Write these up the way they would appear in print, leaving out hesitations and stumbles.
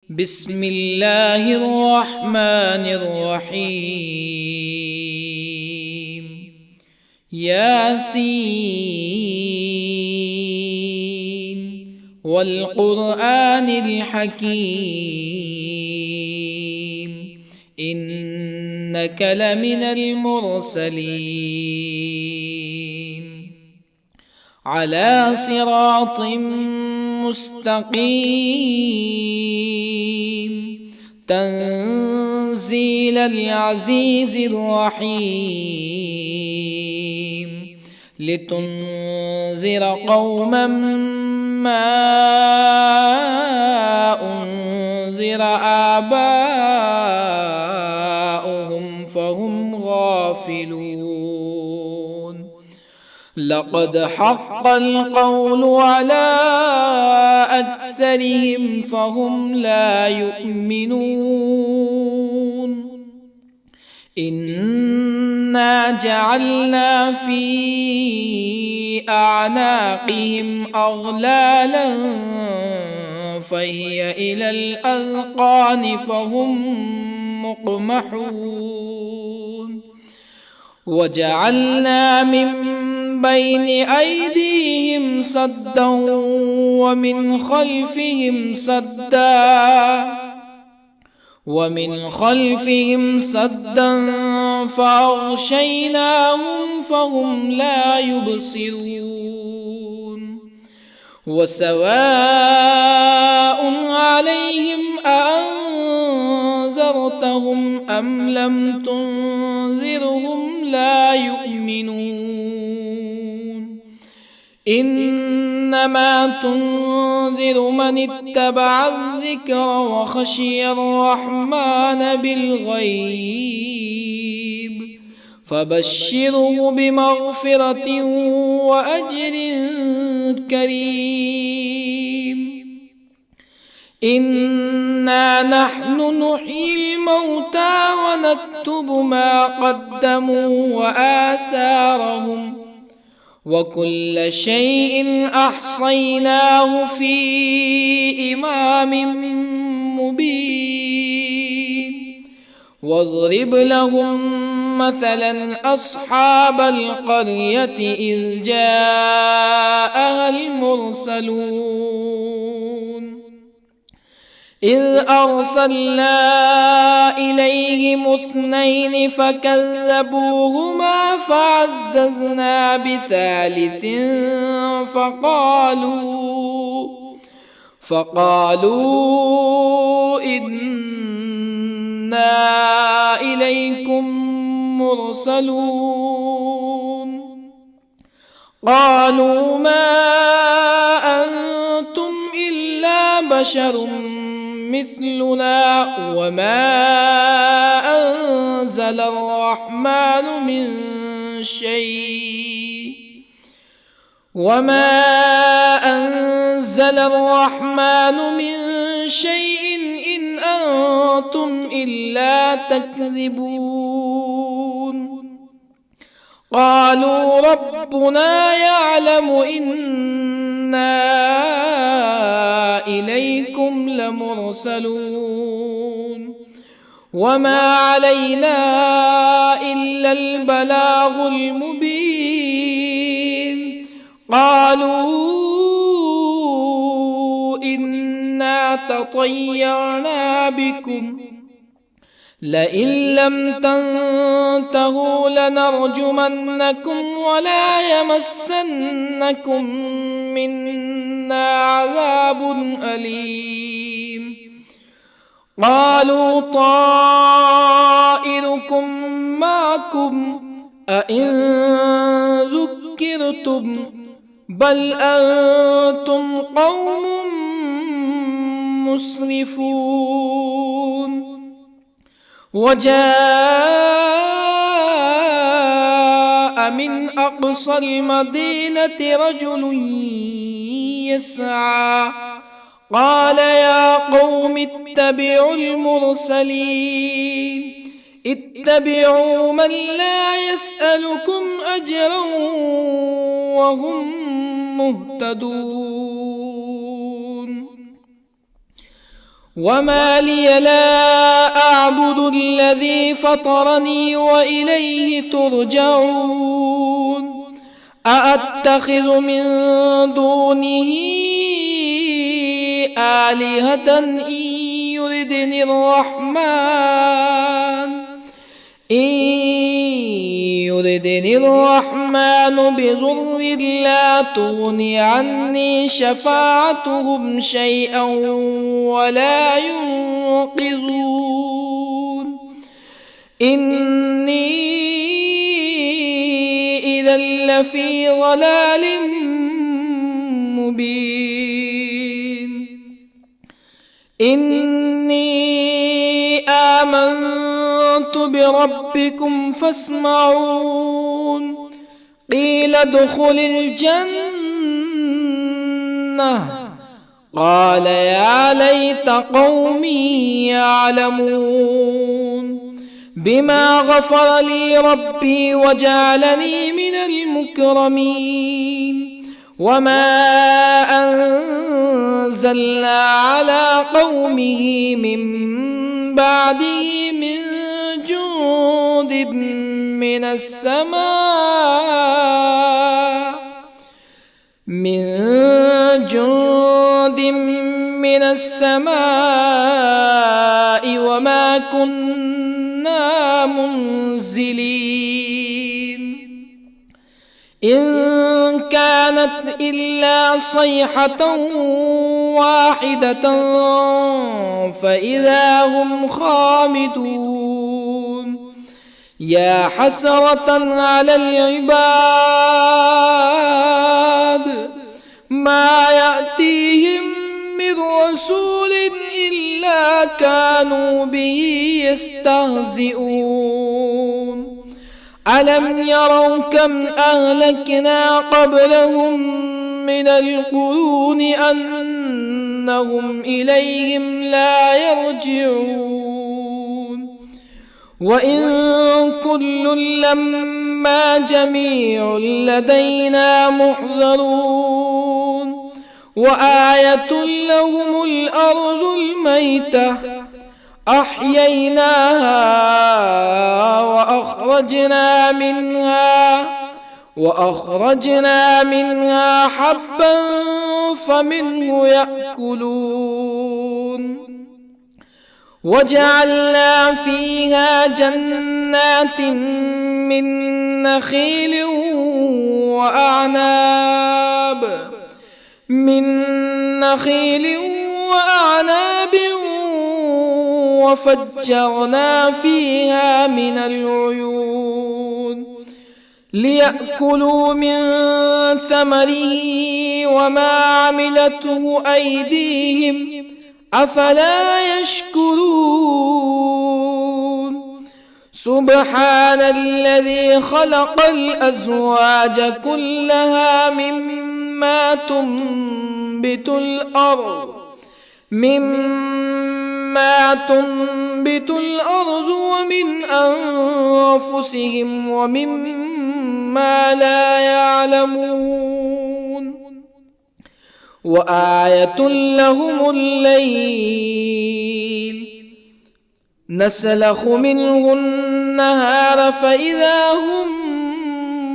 بسم الله الرحمن الرحيم. ياسين والقرآن الحكيم إنك لمن المرسلين على صراط مستقيم تنزيل العزيز الرحيم لتنذر قوما ما أنذر آباؤهم فهم غافلون. لقد حق القول على أكثرهم فهم لا يؤمنون. إنا جعلنا في أعناقهم أغلالا فهي إلى الأذقان فهم مقمحون. وجعلنا من بين أيديهم سدا ومن خلفهم سدا فأغشيناهم فهم لا يبصرون. وسواء عليهم أأنذرتهم أم لم تنذرهم لا يؤمنون. إنما تنذر من اتبع الذكر وخشي الرحمن بالغيب فبشره بمغفرة وأجر كريم. إنا نحن نحيي الموتى ونكتب ما قدموا وآثارهم وكل شيء أحصيناه في إمام مبين. واضرب لهم مثلا أصحاب القرية إذ جاءها المرسلون إذ أرسلنا إليهم اثنين فكذبوهما فعززنا بثالث فقالوا إنا إليكم مرسلون. قالوا ما أنتم إلا بشر مثلنا وما أنزل الرحمن من شيء إن أنتم إلا تكذبون. قالوا ربنا يعلم إنا إليكم لمرسلون وما علينا إلا البلاغ المبين. قالوا إنا تطيرنا بكم لئن لم تنتهوا لنرجمنكم ولا يمسنكم منا عذاب أليم. قالوا طائركم معكم أئن ذكرتم بل أنتم قوم مسرفون. وجاء من أقصى المدينة رجل يسعى قال يا قوم اتبعوا المرسلين اتبعوا من لا يسألكم أجرا وهم مهتدون. وما لي لا أعبد الذي فطرني وإليه ترجعون أأتخذ من دونه آلهة يردني الرحمن بضر لا تغن عني شفاعتهم شيئا ولا ينقذون إني إذا لفي ضلال مبين إني آمنت بربكم فاسمعون قيل ادخل الجنة قال يا ليت قومي يعلمون بما غفر لي ربي وجعلني من المكرمين وما أنزلنا على قومه من بعده من جند من السماء وما كنا منزلين إن كانت إلا صيحة واحدة فإذا هم خامدون يا حسرة على العباد ما يأتيهم من رسول إلا كانوا به يستهزئون ألم يروا كم أهلكنا قبلهم من القرون أنهم إليهم لا يرجعون وإن كل لما جميع لدينا محضرون وآية لهم الأرض الميتة أحييناها وأخرجنا منها حبا فمنه يأكلون وجعلنا فيها جنات من نخيل وأعناب وفجرنا فيها من العيون ليأكلوا من ثمره وما عملته أيديهم أفلا يشكرون سبحان الذي خلق الأزواج كلها مما تنبت الأرض ومن أنفسهم ومما لا يعلمون وآية لهم الليل نسلخ منه النهار فإذا هم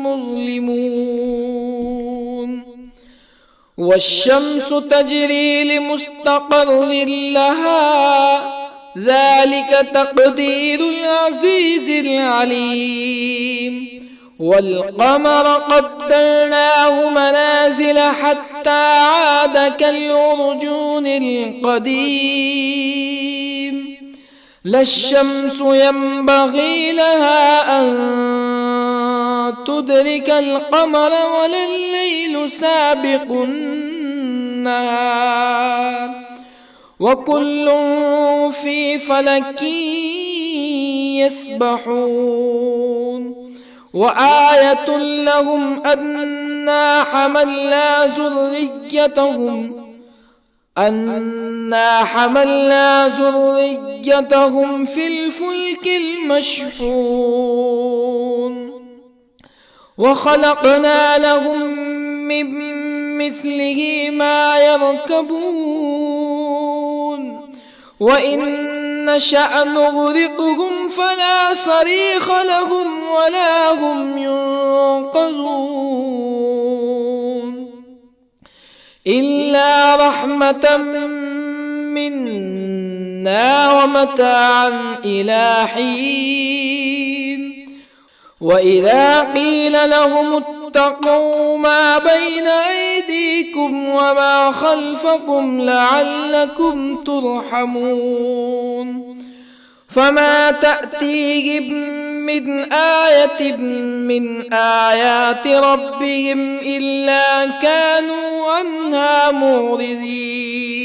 مظلمون والشمس تجري لمستقر لها ذلك تقدير العزيز العليم والقمر قدرناه منازل حتى عاد كالعرجون القديم لا الشمس ينبغي لها أن تدرك القمر ولا الليل سابق النهار وكل في فلك يسبحون وآية لهم أنا حملنا ذريتهم في الفلك المشحون وخلقنا لهم من مثله ما يركبون وإن نشأ نغرقهم فلا صريخ لهم ولا هم ينقذون إلا رحمة منا ومتاعا إلى حين وإذا قيل لهم اتقوا ما بين أيديكم وما خلفكم لعلكم ترحمون فما تأتيهم من آية من آيات ربهم إلا كانوا عنها معرضين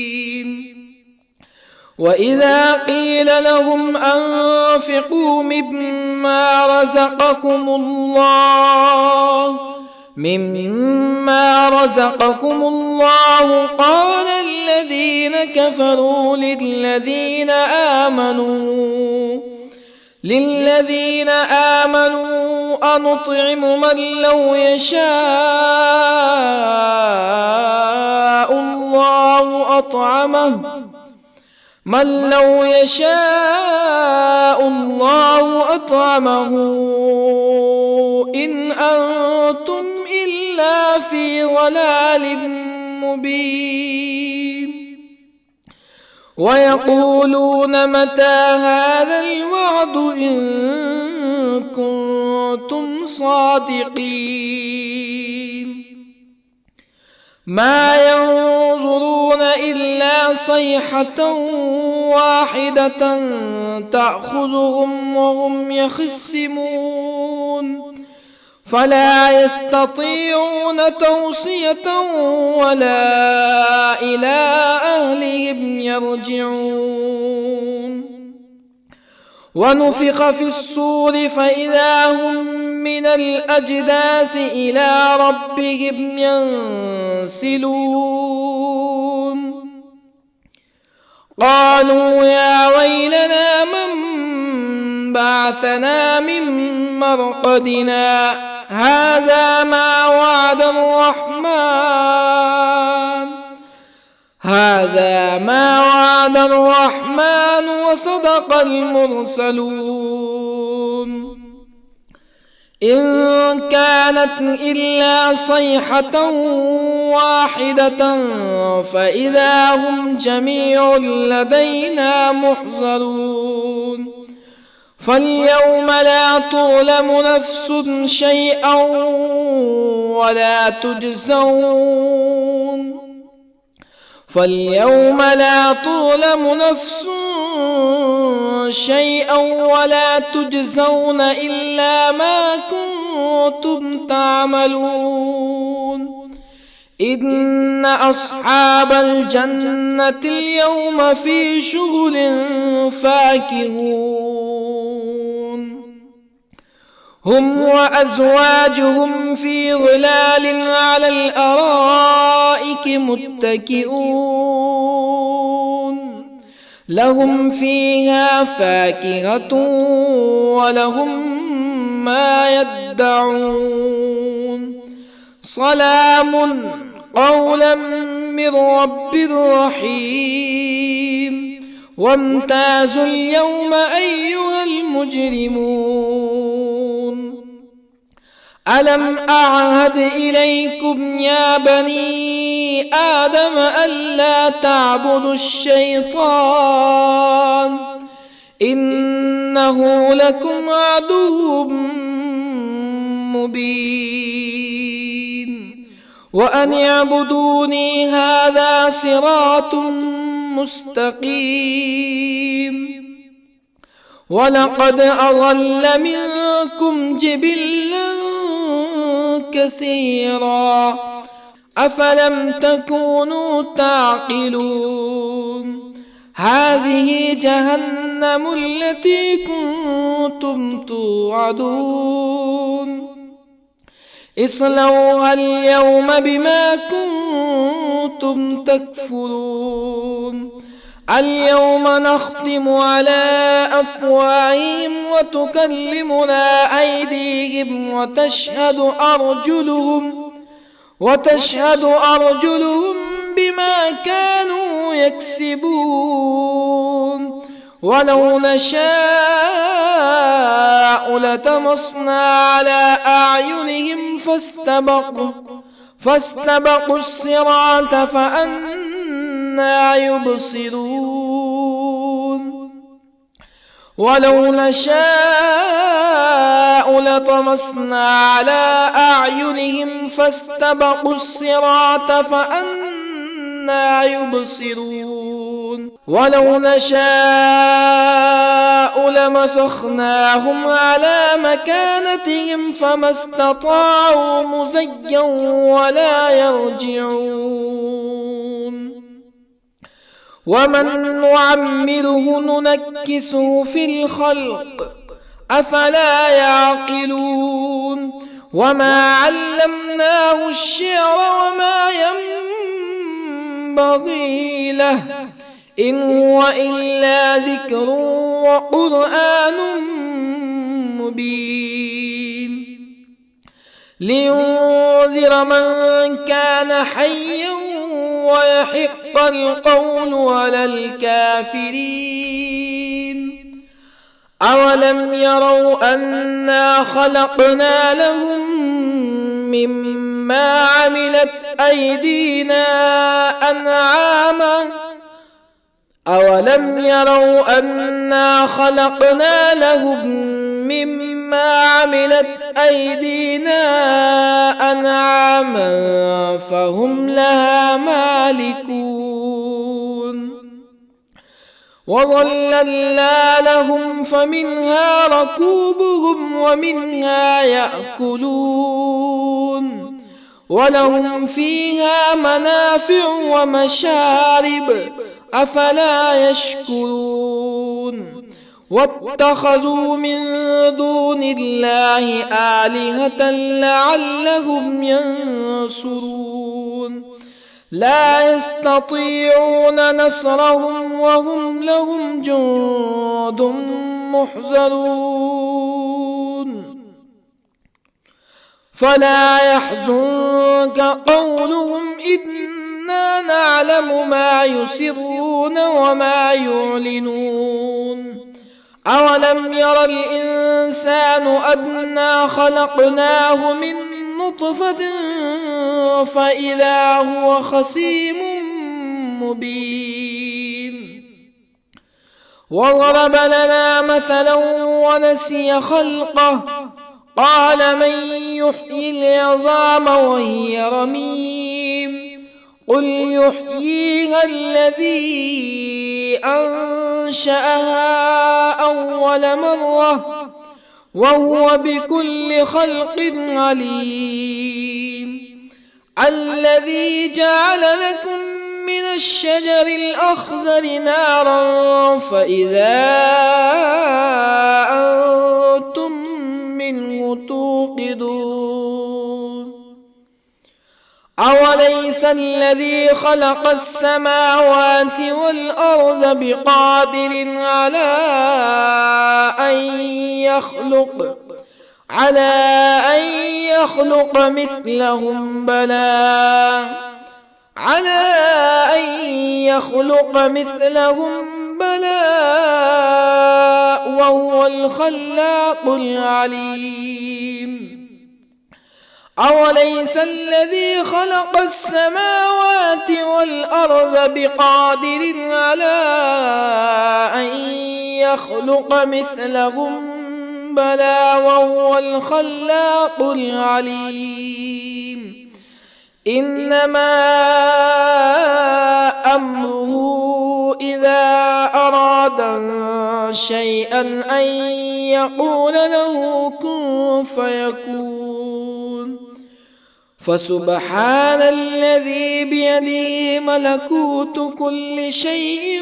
وإذا قيل لهم أنفقوا مما رزقكم الله قال الذين كفروا للذين آمنوا أنطعم من لو يشاء الله أطعمه إن أنتم إلا في ضلال مبين ويقولون متى هذا الوعد إن كنتم صادقين ما ينظرون إلا صيحة واحدة تأخذهم وهم يخصمون فلا يستطيعون توصية ولا إلى أهلهم يرجعون ونفخ في الصور فإذا هم من الأجداث إلى ربهم ينسلون قالوا يا ويلنا من بعثنا من مرقدنا هذا ما وعد الرحمن وصدق المرسلون إن كانت إلا صيحة واحدة فإذا هم جميع لدينا محضرون فاليوم لا تظلم نفس شيئا ولا تجزون إلا ما كنتم تعملون إن أصحاب الجنة اليوم في شغل فاكهون هم وأزواجهم في ظلال على الأرائك متكئون لهم فيها فاكهة ولهم ما يدعون سلام قولا من رب رحيم وامتازوا اليوم أيها المجرمون ألم أعهد إليكم يا بني آدم ألا تعبدوا الشيطان إنه لكم عدو مبين وأن اعبدوني هذا صراط مستقيم ولقد أضل منكم جبلا كثيرا أفلم تكونوا تعقلون هذه جهنم التي كنتم توعدون اصلوها اليوم بما كنتم تكفرون اليوم نختم على أفواههم وتكلمنا أيديهم وتشهد أرجلهم بما كانوا يكسبون ولو نشاء لطمسنا على أعينهم فاستبقوا الصراط فأنى يبصرون ولو نشاء لطمسنا على أعينهم فاستبقوا الصراط فأنى يبصرون ولو نشاء لمسخناهم على مكانتهم فما استطاعوا مزيا ولا يرجعون ومن نعمره ننكسه في الخلق أفلا يعقلون وما علمناه الشعر وما ينبغي له إن هو إلا ذكر وقرآن مبين لينذر من كان حيا ويحق القول على الكافرين أولم يروا أنا خلقنا لهم مما عملت أيدينا أنعاما أولم يروا أنا خلقنا لهم مما عملت أيدينا أنعاما فهم لها مالكون وظللنا لهم فمنها ركوبهم ومنها يأكلون ولهم فيها منافع ومشارب أفلا يشكرون واتخذوا من دون الله آلهة لعلهم ينصرون لا يستطيعون نصرهم وهم لهم جند محضرون فلا يحزنك قولهم إنا نعلم ما يسرون وما يعلنون أولم ير الإنسان أنا خلقناه من نطفة فإذا هو خصيم مبين وضرب لنا مثلا ونسي خلقه قال من يحيي العظام وهي رميم قل يحييها الذي أنشأها أول مرة وهو بكل خلق عليم الذي جعل لكم من الشجر الأخضر نارا فإذا أنتم منه توقدون أوليس الذي خلق السماوات والأرض بقادر على أن يخلق مثلهم بلى وهو الخلاق العليم أوليس الذي خلق السماوات والأرض بقادر على أن يخلق مثلهم بلى وهو الخلاق العليم إنما أمره إذا أراد شيئا أن يقول له كن فيكون فسبحان الذي بيده ملكوت كل شيء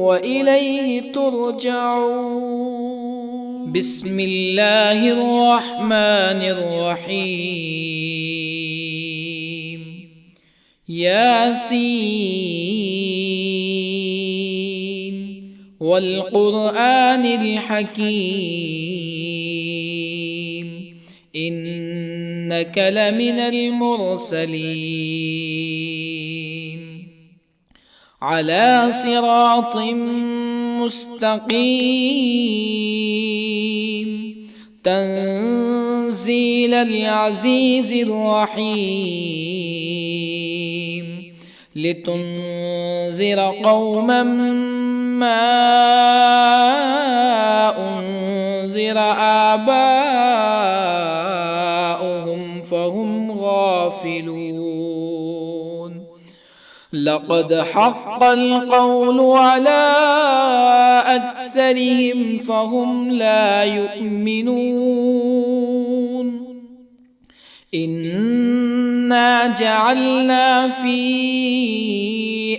وإليه ترجعون بسم الله الرحمن الرحيم ياسين والقرآن الحكيم إنك لمن المرسلين على صراط مستقيم تنزيل العزيز الرحيم لتنذر قوما ما أنذر آباؤهم فهم غافلون لقد حق القول على أكثرهم فهم لا يؤمنون إنا جعلنا في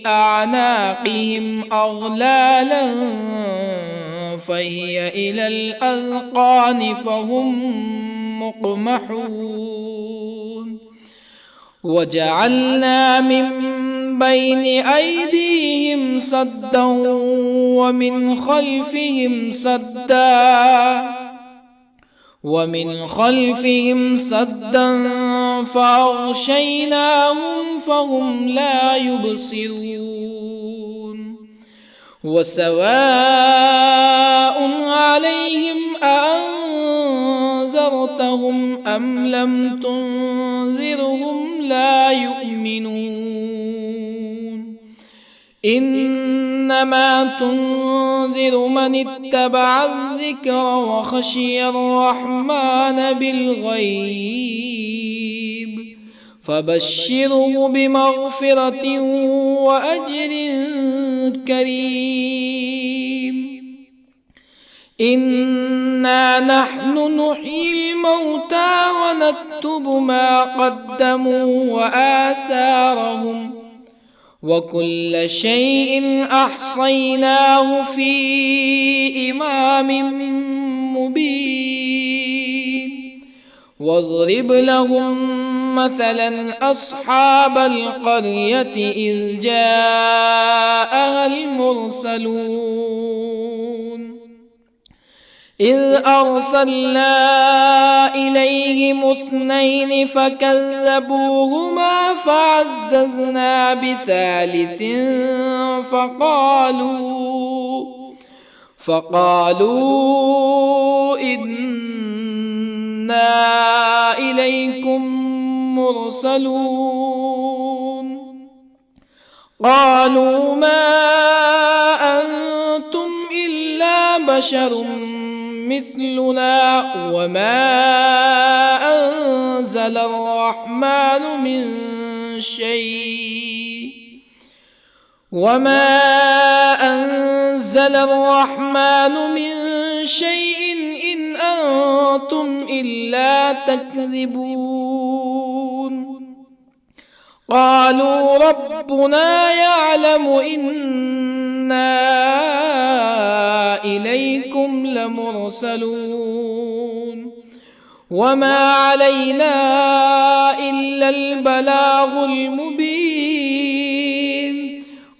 أعناقهم أغلالا فهي إلى الأذقان فهم مقمحون وجعلنا من بين أيديهم سدا ومن خلفهم سدا فأغشيناهم فهم لا يبصرون وسواء عليهم أأنذرتهم أم لم تنذرهم لا يؤمنون إنما تنذر من اتبع الذكر وخشي الرحمن بالغيب فبشره بمغفرة وأجر كريم إنا نحن نحيي الموتى ونكتب ما قدموا وآثارهم وكل شيء أحصيناه في إمام مبين واضرب لهم مثلا أصحاب القرية إذ جاءها المرسلون إذ أرسلنا إليهم 2 فكذبوهما فعززنا بثالث فقالوا إنا إليكم مرسلون قالوا ما أنتم إلا بشر مثلنا وما أنزل الرحمن من شيء إن أنتم إلا تكذبون قالوا ربنا يعلم إنا إليكم لمرسلون وما علينا إلا البلاغ المبين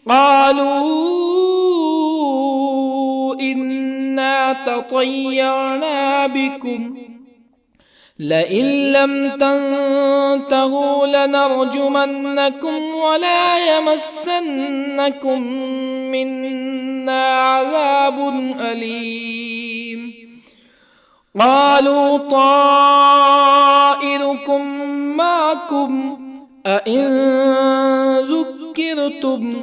قالوا إنا تطيرنا بكم لئن لم تنتهوا لنرجمنكم ولا يمسنكم منا عذاب أليم قالوا طائركم معكم أئن ذكرتم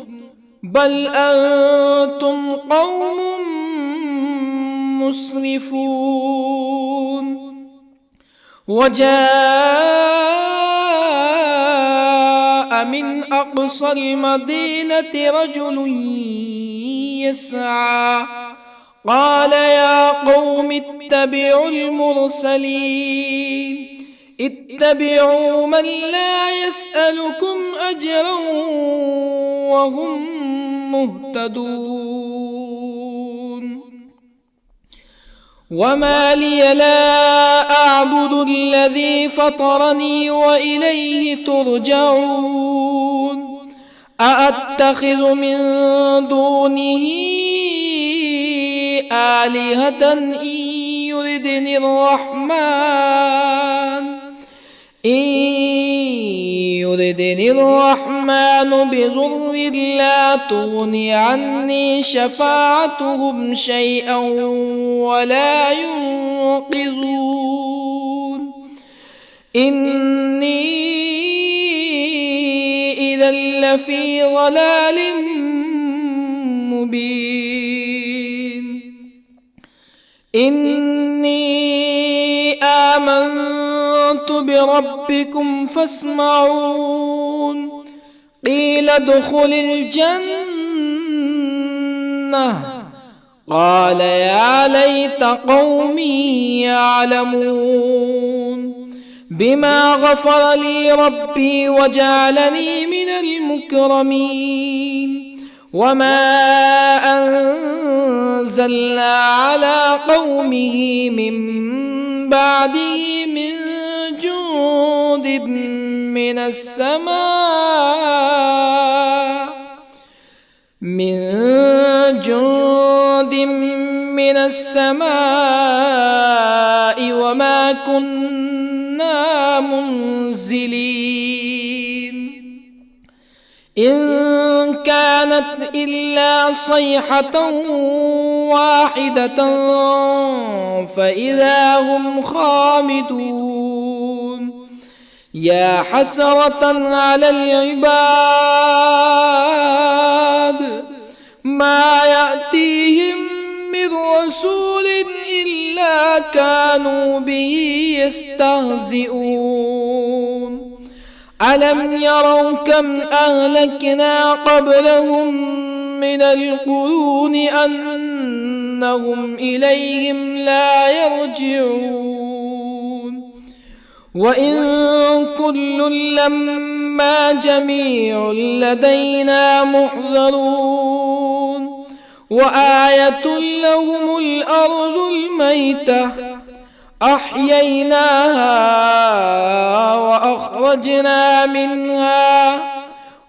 بل أنتم قوم مسرفون وجاء من أقصى المدينة رجل يسعى قال يا قوم اتبعوا المرسلين اتبعوا من لا يسألكم أجرا وهم مهتدون وما لي لا أعبد الذي فطرني وإليه ترجعون أأتخذ من دونه آلهة إن يردني الرحمن إن يردني الرحمن بضر لا تغني عني شفاعتهم شيئا ولا ينقذون إني إذا لفي ضلال مبين إني آمنت بربكم فاسمعون قيل ادخل الجنة قال يا ليت قومي يعلمون بما غفر لي ربي وجعلني من المكرمين وما أنزلنا على قومه من بعده من جند من السماء وما كنا منزلين إن كانت إلا صيحة واحدة فإذا هم خامدون يا حسرة على العباد ما يأتيهم من رسول إلا كانوا به يستهزئون ألم يروا كم أهلكنا قبلهم من القرون أنهم إليهم لا يرجعون وإن كل لما جميع لدينا محضرون وآية لهم الأرض الميتة أحييناها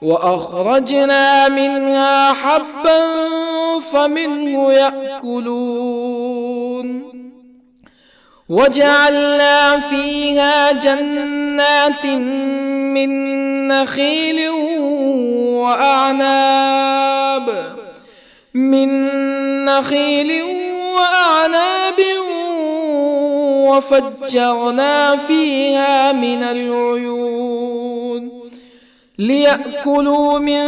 وأخرجنا منها حبا فمنه يأكلون وجعلنا فيها جنات من نخيل وأعناب وفجرنا فيها من العيون ليأكلوا من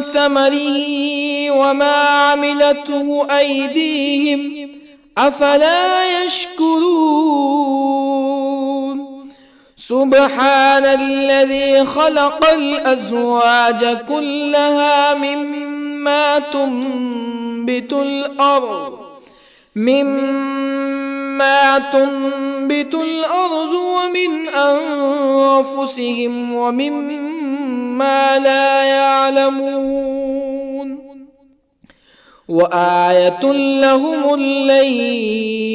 ثمره وما عملته أيديهم أفلا يشكرون سبحان الذي خلق الأزواج كلها مما تنبت الأرض ومن أنفسهم ومما لا يعلمون وآية لهم الليل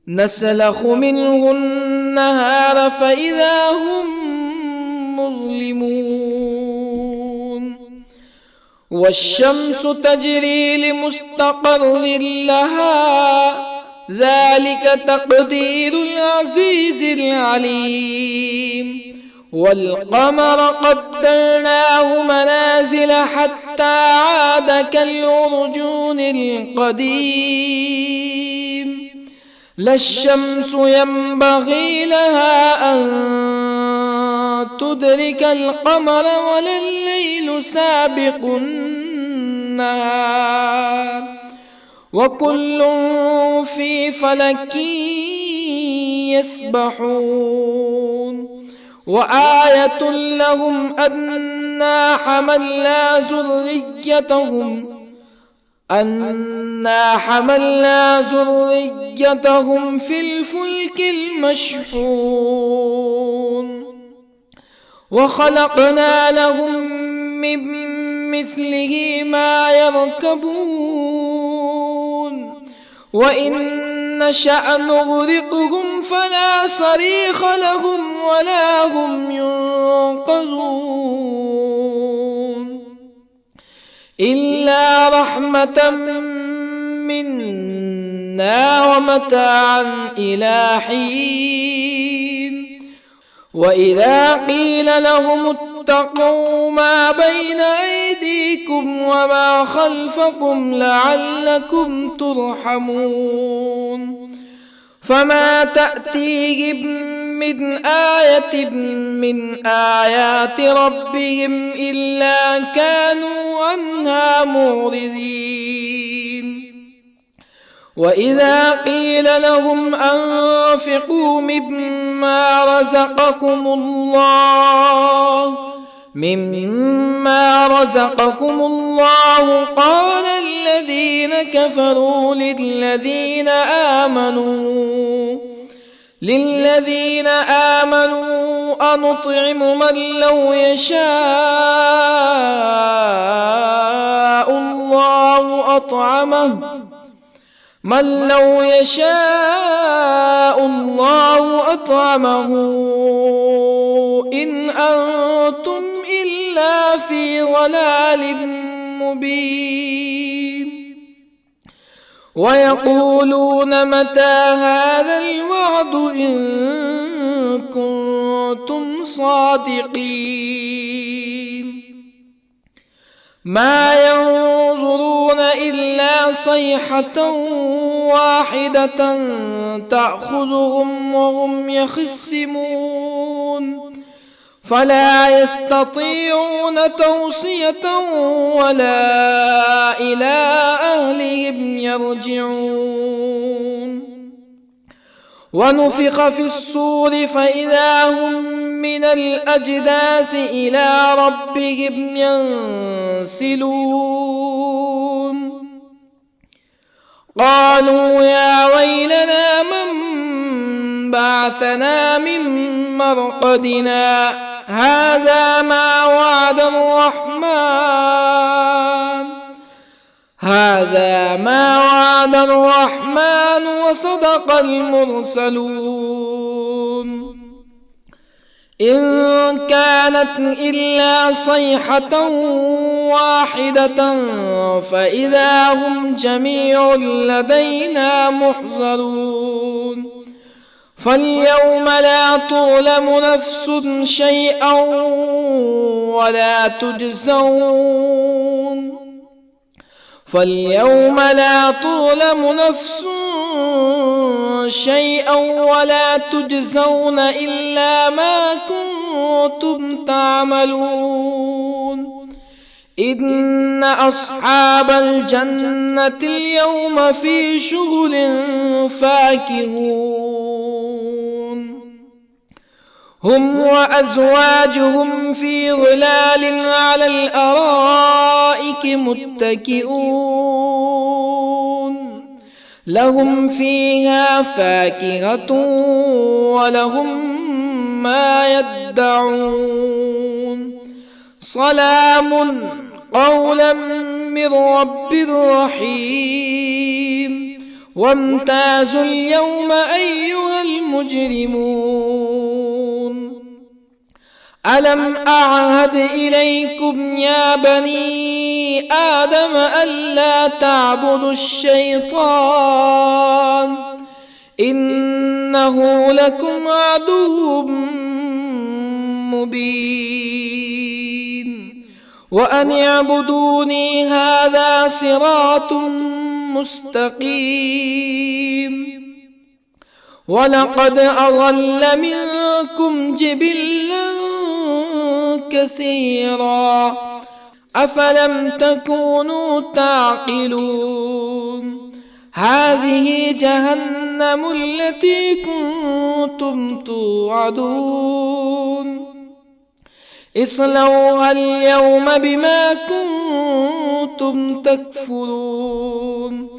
نسلخ منه النهار فإذا هم مظلمون والشمس تجري لمستقر لها ذلك تقدير العزيز العليم والقمر قدرناه منازل حتى عاد كالعرجون القديم لا الشمس ينبغي لها أن تدرك القمر ولا الليل سابق النهار وكل في فلك يسبحون وآية لهم أنا حملنا ذريتهم في الفلك المشحون وخلقنا لهم من مثله ما يركبون وإن نشأ نغرقهم فلا صريخ لهم ولا هم ينقذون إلا رحمة منا ومتاعا إلى حين. وإذا قيل لهم اتقوا ما بين أيديكم وما خلفكم لعلكم ترحمون فما تأتيهم من آية من آيات ربهم إلا كانوا عنها معرضين. وإذا قيل لهم أنفقوا مما رزقكم الله قال الذين كفروا للذين آمنوا أنطعم من لو يشاء الله أطعمه إن أنتم إلا في ضلال مبين. ويقولون متى هذا الوعد إن كنتم صادقين. ما ينظرون إلا صيحة واحدة تأخذهم وهم يخصمون فلا يستطيعون توصية ولا إلى أهلهم يرجعون. ونفخ في الصور فإذا هم من الأجداث إلى ربهم ينسلون. قالوا يا ويلنا من بعثنا من مرقدنا هذا ما وعد الرحمن وصدق المرسلون. إن كانت إلا صيحة واحدة فإذا هم جميع لدينا محضرون. فاليوم لا تظلم نفس شيئا ولا تجزون إلا ما كنتم تعملون. إن أصحاب الجنة اليوم في شغل فاكهون هم وأزواجهم في ظلال على الأرائك متكئون لهم فيها فاكهة ولهم ما يدعون. سلام قولا من رب رحيم. وامتازوا اليوم أيها المجرمون. ألم أعهد إليكم يا بني آدم ألا تعبدوا الشيطان إنه لكم عدو مبين. وأن اعبدوني هذا صراط مستقيم. ولقد أضل منكم جبلا كثيرا أفلم تكونوا تعقلون. هذه جهنم التي كنتم توعدون اصلوها اليوم بما كنتم تكفرون.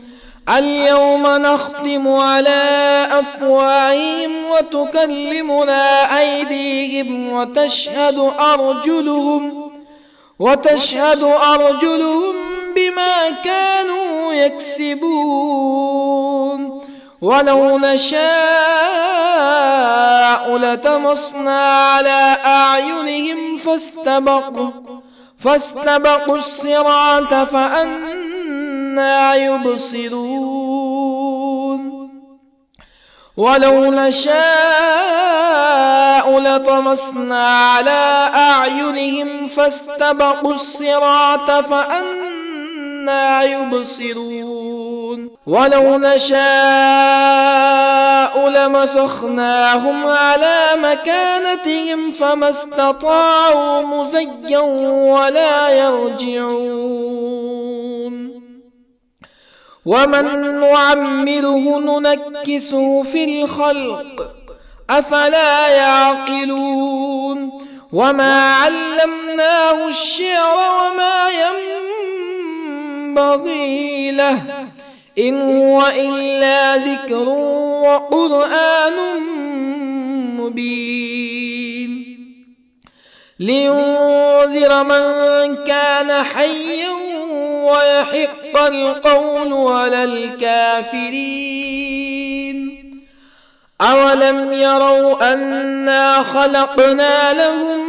اليوم نختم على أفواههم وتكلمنا أيديهم وتشهد أرجلهم بما كانوا يكسبون. ولو نشاء لطمسنا على أعينهم فاستبقوا الصراط فأنى فأنى يبصرون ولو نشاء لطمسنا على أعينهم فاستبقوا الصراط فأنى يبصرون ولو نشاء لمسخناهم على مكانتهم فما استطاعوا مزيا ولا يرجعون ومن نعمره ننكسه في الخلق أفلا يعقلون وما علمناه الشعر وما ينبغي له إن هو إلا ذكر وقرآن مبين لينذر من كان حيا ويحق القول على الكافرين أولم يروا أنا خلقنا لهم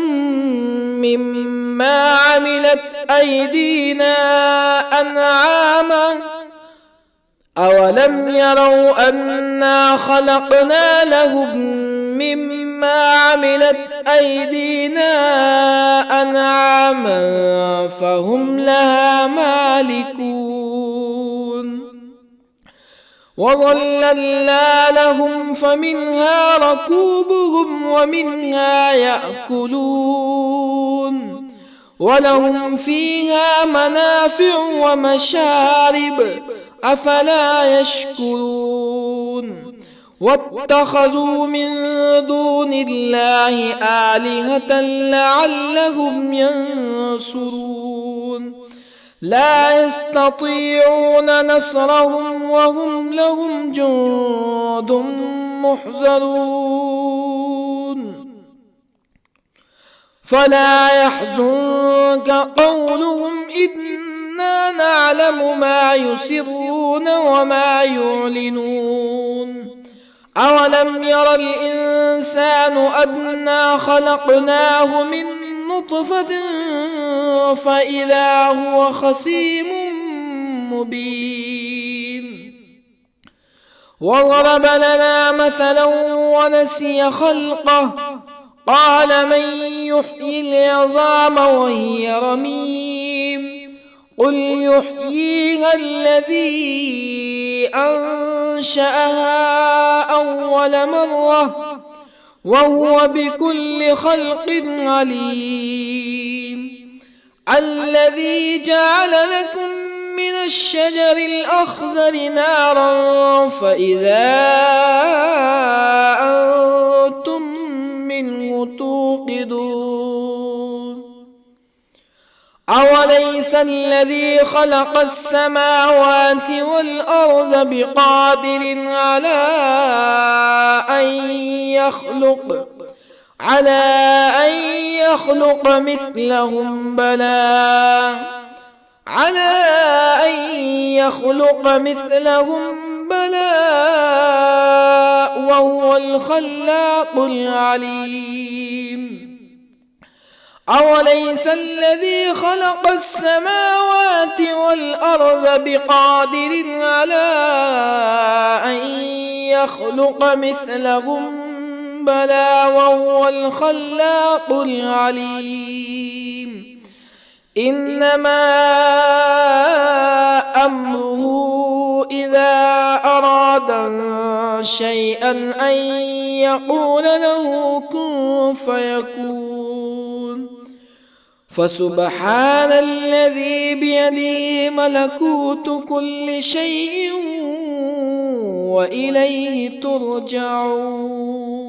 مما عملت أيدينا أنعاما أولم يروا أنا خلقنا لهم مما عملت أيدينا أنعاما فهم لها مالكون وظللنا لهم فمنها ركوبهم ومنها يأكلون ولهم فيها منافع ومشارب أفلا يشكرون واتخذوا من دون الله آلهة لعلهم ينصرون لا يستطيعون نصرهم وهم لهم جند محضرون فلا يحزنك قولهم إنا نعلم ما يسرون وما يعلنون أولم ير الإنسان أنا خلقناه من نطفة فإذا هو خصيم مبين وضرب لنا مثلا ونسي خلقه قال من يحيي العظام وهي رميم قل يحييها الذي أنشأها أول مرة وهو بكل خلق عليم الذي جعل لكم من الشجر الأخضر نارا فإذا أنتم منه توقدون أوليس الذي خلق السماوات والأرض بقادر على أن يخلق مثلهم بلى وهو الخلاق العليم أوليس الذي خلق السماوات والأرض بقادر على أن يخلق مثلهم بلى وهو الخلاق العليم إنما أمره إذا أراد شيئا أن يقول له كن فيكون فسبحان الذي بيده ملكوت كل شيء وإليه ترجعون.